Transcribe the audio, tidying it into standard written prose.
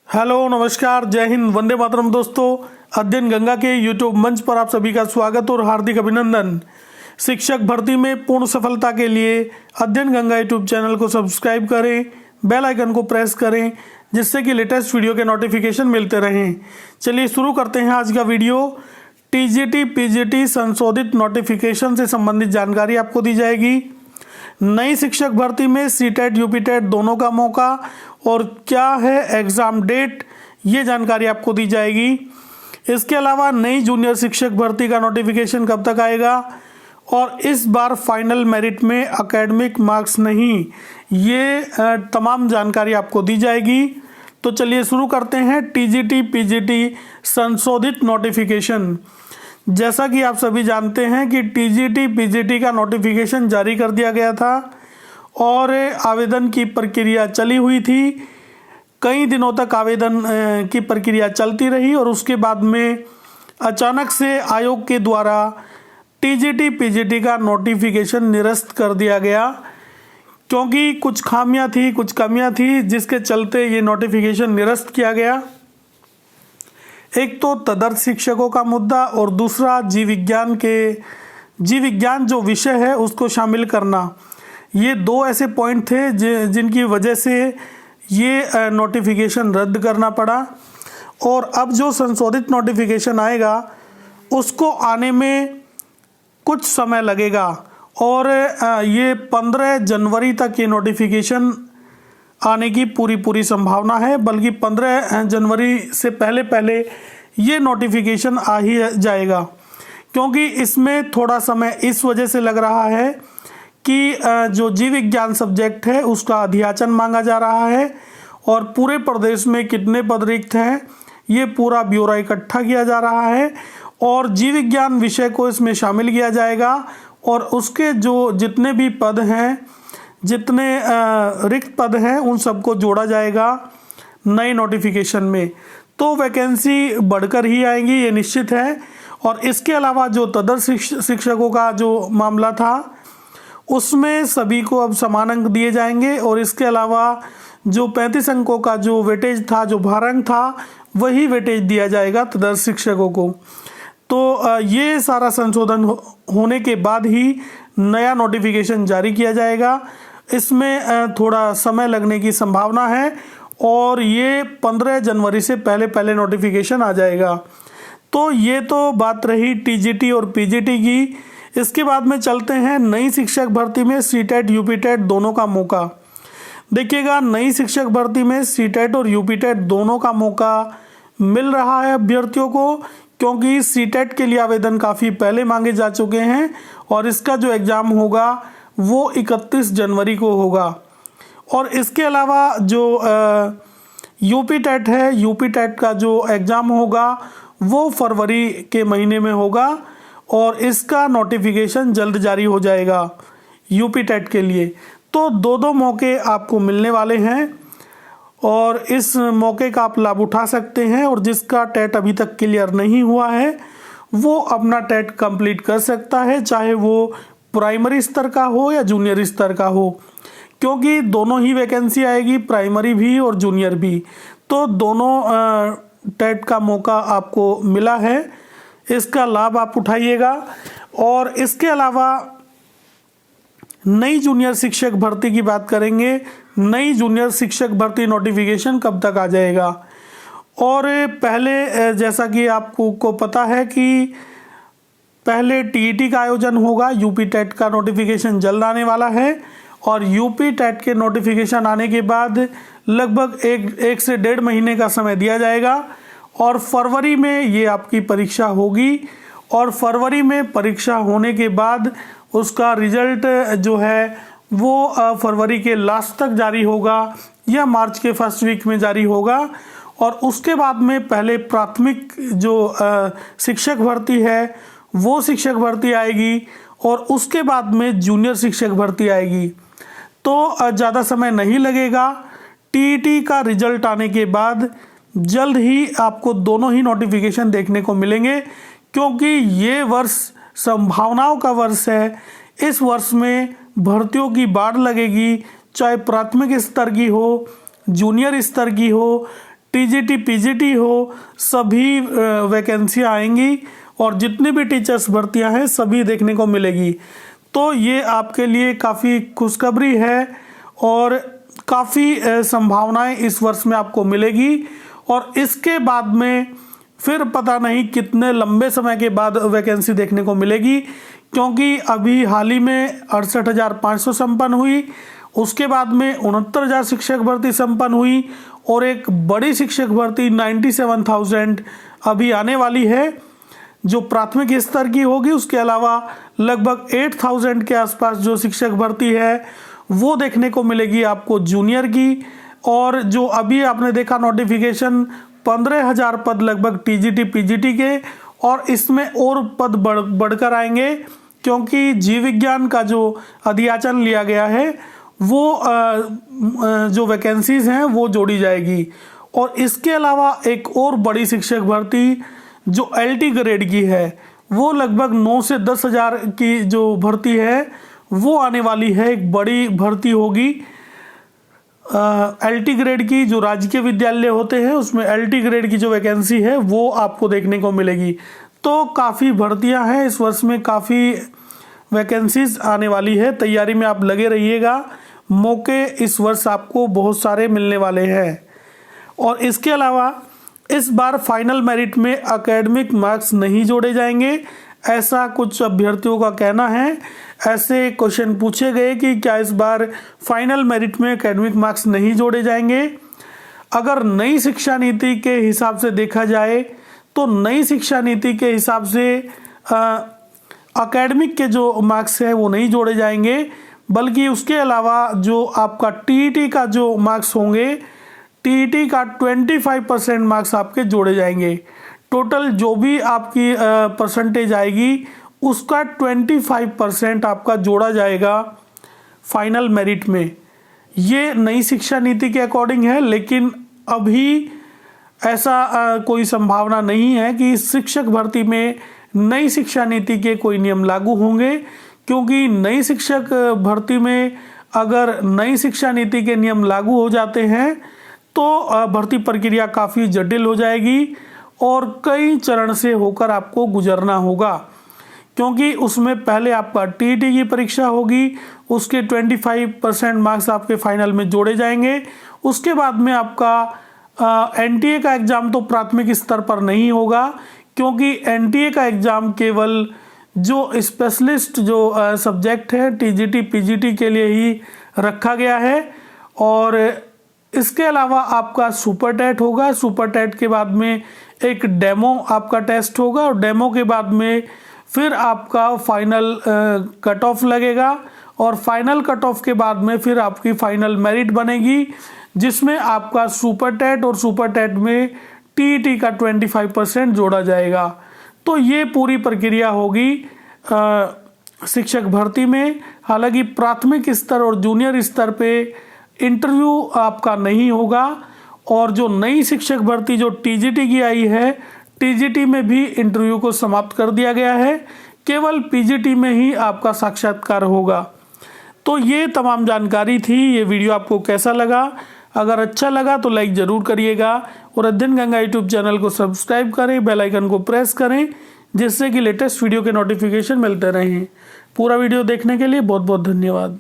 Hello नमस्कार, जय हिंद, वंदे मातरम। दोस्तों, अध्ययन गंगा के यूट्यूब मंच पर आप सभी का स्वागत और हार्दिक अभिनंदन। शिक्षक भर्ती में पूर्ण सफलता के लिए अध्ययन गंगा यूट्यूब चैनल को सब्सक्राइब करें, बेल आइकन को प्रेस करें, जिससे कि लेटेस्ट वीडियो के नोटिफिकेशन मिलते रहें। चलिए शुरू करते हैं आज का वीडियो। टीजीटी पीजीटी संशोधित नोटिफिकेशन से संबंधित जानकारी आपको दी जाएगी। नई शिक्षक भर्ती में सीटेट यूपीटेट दोनों का मौका और क्या है एग्ज़ाम डेट, ये जानकारी आपको दी जाएगी। इसके अलावा नई जूनियर शिक्षक भर्ती का नोटिफिकेशन कब तक आएगा और इस बार फाइनल मेरिट में एकेडमिक मार्क्स नहीं, ये तमाम जानकारी आपको दी जाएगी। तो चलिए शुरू करते हैं। टीजीटी पीजीटी संशोधित नोटिफिकेशन। जैसा कि आप सभी जानते हैं कि टीजीटी पीजीटी का नोटिफिकेशन जारी कर दिया गया था और आवेदन की प्रक्रिया चली हुई थी। कई दिनों तक आवेदन की प्रक्रिया चलती रही और उसके बाद में अचानक से आयोग के द्वारा टीजीटी पीजीटी का नोटिफिकेशन निरस्त कर दिया गया, क्योंकि कुछ खामियां थी, कुछ कमियां थी, जिसके चलते ये नोटिफिकेशन निरस्त किया गया। एक तो तदर्थ शिक्षकों का मुद्दा और दूसरा जीव विज्ञान जो विषय है उसको शामिल करना। ये दो ऐसे पॉइंट थे जिनकी वजह से ये नोटिफिकेशन रद्द करना पड़ा। और अब जो संशोधित नोटिफिकेशन आएगा उसको आने में कुछ समय लगेगा और ये 15 जनवरी तक ये नोटिफिकेशन आने की पूरी संभावना है, बल्कि 15 जनवरी से पहले ये नोटिफिकेशन आ ही जाएगा, क्योंकि इसमें थोड़ा समय इस वजह से लग रहा है कि जो जीव विज्ञान सब्जेक्ट है उसका अध्याचन मांगा जा रहा है और पूरे प्रदेश में कितने पद रिक्त हैं ये पूरा ब्यौरा इकट्ठा किया जा रहा है और जीव विज्ञान विषय को इसमें शामिल किया जाएगा और उसके जो जितने भी पद हैं, जितने रिक्त पद हैं, उन सबको जोड़ा जाएगा नए नोटिफिकेशन में। तो वैकेंसी बढ़कर ही आएंगी, ये निश्चित है। और इसके अलावा जो तदर्थ शिक्षकों का जो मामला था उसमें सभी को अब समान अंक दिए जाएंगे और इसके अलावा जो 35 अंकों का जो वेटेज था, जो भारांक था, वही वेटेज दिया जाएगा तदर्थ शिक्षकों को। तो ये सारा संशोधन होने के बाद ही नया नोटिफिकेशन जारी किया जाएगा। इसमें थोड़ा समय लगने की संभावना है और ये 15 जनवरी से पहले नोटिफिकेशन आ जाएगा। तो ये तो बात रही टीजीटी और पीजीटी की। इसके बाद में चलते हैं नई शिक्षक भर्ती में सीटेट यूपीटेट दोनों का मौका। देखिएगा, नई शिक्षक भर्ती में सीटेट और यूपीटेट दोनों का मौका मिल रहा है अभ्यर्थियों को, क्योंकि सीटेट के लिए आवेदन काफ़ी पहले मांगे जा चुके हैं और इसका जो एग्ज़ाम होगा वो 31 जनवरी को होगा। और इसके अलावा जो यूपीटेट है, यूपीटेट का जो एग्ज़ाम होगा वो फरवरी के महीने में होगा और इसका नोटिफिकेशन जल्द जारी हो जाएगा यूपीटेट के लिए। तो दो मौके आपको मिलने वाले हैं और इस मौके का आप लाभ उठा सकते हैं और जिसका टेट अभी तक क्लियर नहीं हुआ है वो अपना टेट कंप्लीट कर सकता है, चाहे वो प्राइमरी स्तर का हो या जूनियर स्तर का हो, क्योंकि दोनों ही वैकेंसी आएगी, प्राइमरी भी और जूनियर भी। तो दोनों टेट का मौका आपको मिला है, इसका लाभ आप उठाइएगा। और इसके अलावा नई जूनियर शिक्षक भर्ती की बात करेंगे। नई जूनियर शिक्षक भर्ती नोटिफिकेशन कब तक आ जाएगा? और पहले जैसा कि आपको पता है कि पहले टीईटी का आयोजन होगा, यूपी टेट का नोटिफिकेशन जल्द आने वाला है और यूपी टेट के नोटिफिकेशन आने के बाद लगभग एक से 1.5 महीने का समय दिया जाएगा और फरवरी में ये आपकी परीक्षा होगी और फरवरी में परीक्षा होने के बाद उसका रिजल्ट जो है वो फरवरी के लास्ट तक जारी होगा या मार्च के फर्स्ट वीक में जारी होगा। और उसके बाद में पहले प्राथमिक जो शिक्षक भर्ती है वो शिक्षक भर्ती आएगी और उसके बाद में जूनियर शिक्षक भर्ती आएगी। तो ज़्यादा समय नहीं लगेगा। टीईटी का रिजल्ट आने के बाद जल्द ही आपको दोनों ही नोटिफिकेशन देखने को मिलेंगे, क्योंकि ये वर्ष संभावनाओं का वर्ष है। इस वर्ष में भर्तियों की बाढ़ लगेगी, चाहे प्राथमिक स्तर की हो, जूनियर स्तर की हो, टीजीटी पीजीटी हो, सभी वैकेंसियाँ आएंगी और जितनी भी टीचर्स भर्तियां हैं सभी देखने को मिलेगी। तो ये आपके लिए काफ़ी खुशखबरी है और काफ़ी संभावनाएं इस वर्ष में आपको मिलेगी। और इसके बाद में फिर पता नहीं कितने लंबे समय के बाद वैकेंसी देखने को मिलेगी, क्योंकि अभी हाल ही में 68,500 संपन्न हुई, उसके बाद में 69,000 शिक्षक भर्ती संपन्न हुई और एक बड़ी शिक्षक भर्ती 97,000 अभी आने वाली है जो प्राथमिक स्तर की होगी। उसके अलावा लगभग 8,000 के आसपास जो शिक्षक भर्ती है वो देखने को मिलेगी आपको जूनियर की। और जो अभी आपने देखा नोटिफिकेशन 15,000 पद लगभग टीजीटी पीजीटी के, और इसमें और पद बढ़कर आएंगे क्योंकि जीव विज्ञान का जो अधियाचन लिया गया है वो जो वैकेंसीज हैं वो जोड़ी जाएगी। और इसके अलावा एक और बड़ी शिक्षक भर्ती जो एलटी ग्रेड की है वो लगभग 9 से 10,000 की जो भर्ती है वो आने वाली है। एक बड़ी भर्ती होगी एलटी ग्रेड की, जो राजकीय विद्यालय होते हैं उसमें एलटी ग्रेड की जो वैकेंसी है वो आपको देखने को मिलेगी। तो काफ़ी भर्तियां हैं इस वर्ष में, काफ़ी वैकेंसीज आने वाली है। तैयारी में आप लगे रहिएगा, मौके इस वर्ष आपको बहुत सारे मिलने वाले हैं। और इसके अलावा इस बार फाइनल मेरिट में एकेडमिक मार्क्स नहीं जोड़े जाएंगे, ऐसा कुछ अभ्यर्थियों का कहना है। ऐसे क्वेश्चन पूछे गए कि क्या इस बार फाइनल मेरिट में एकेडमिक मार्क्स नहीं जोड़े जाएंगे। अगर नई शिक्षा नीति के हिसाब से देखा जाए तो नई शिक्षा नीति के हिसाब से एकेडमिक के जो मार्क्स है वो नहीं जोड़े जाएंगे, बल्कि उसके अलावा जो आपका टीईटी का जो मार्क्स होंगे, टीईटी का 25% मार्क्स आपके जोड़े जाएंगे। टोटल जो भी आपकी परसेंटेज आएगी उसका 25% आपका जोड़ा जाएगा फाइनल मेरिट में। ये नई शिक्षा नीति के अकॉर्डिंग है, लेकिन अभी ऐसा कोई संभावना नहीं है कि शिक्षक भर्ती में नई शिक्षा नीति के कोई नियम लागू होंगे, क्योंकि नई शिक्षक भर्ती में अगर नई शिक्षा नीति के नियम लागू हो जाते हैं तो भर्ती प्रक्रिया काफ़ी जटिल हो जाएगी और कई चरण से होकर आपको गुजरना होगा, क्योंकि उसमें पहले आपका टीईटी की परीक्षा होगी, उसके 25% मार्क्स आपके फाइनल में जोड़े जाएंगे। उसके बाद में आपका एनटीए का एग्ज़ाम तो प्राथमिक स्तर पर नहीं होगा, क्योंकि एनटीए का एग्ज़ाम केवल जो स्पेशलिस्ट जो सब्जेक्ट है टीजीटी पीजीटी के लिए ही रखा गया है। और इसके अलावा आपका सुपर टेट होगा, सुपर टेट के बाद में एक डेमो आपका टेस्ट होगा और डेमो के बाद में फिर आपका फाइनल कट ऑफ लगेगा और फाइनल कट ऑफ के बाद में फिर आपकी फाइनल मेरिट बनेगी, जिसमें आपका सुपर टेट और सुपर टेट में टीईटी का 25% जोड़ा जाएगा। तो ये पूरी प्रक्रिया होगी शिक्षक भर्ती में। हालांकि प्राथमिक स्तर और जूनियर स्तर पे इंटरव्यू आपका नहीं होगा, और जो नई शिक्षक भर्ती जो टीजीटी की आई है, टीजीटी में भी इंटरव्यू को समाप्त कर दिया गया है, केवल पीजीटी में ही आपका साक्षात्कार होगा। तो ये तमाम जानकारी थी। ये वीडियो आपको कैसा लगा? अगर अच्छा लगा तो लाइक ज़रूर करिएगा और अध्ययन गंगा यूट्यूब चैनल को सब्सक्राइब करें, बेल आइकन को प्रेस करें, जिससे कि लेटेस्ट वीडियो के नोटिफिकेशन मिलते रहें। पूरा वीडियो देखने के लिए बहुत बहुत धन्यवाद।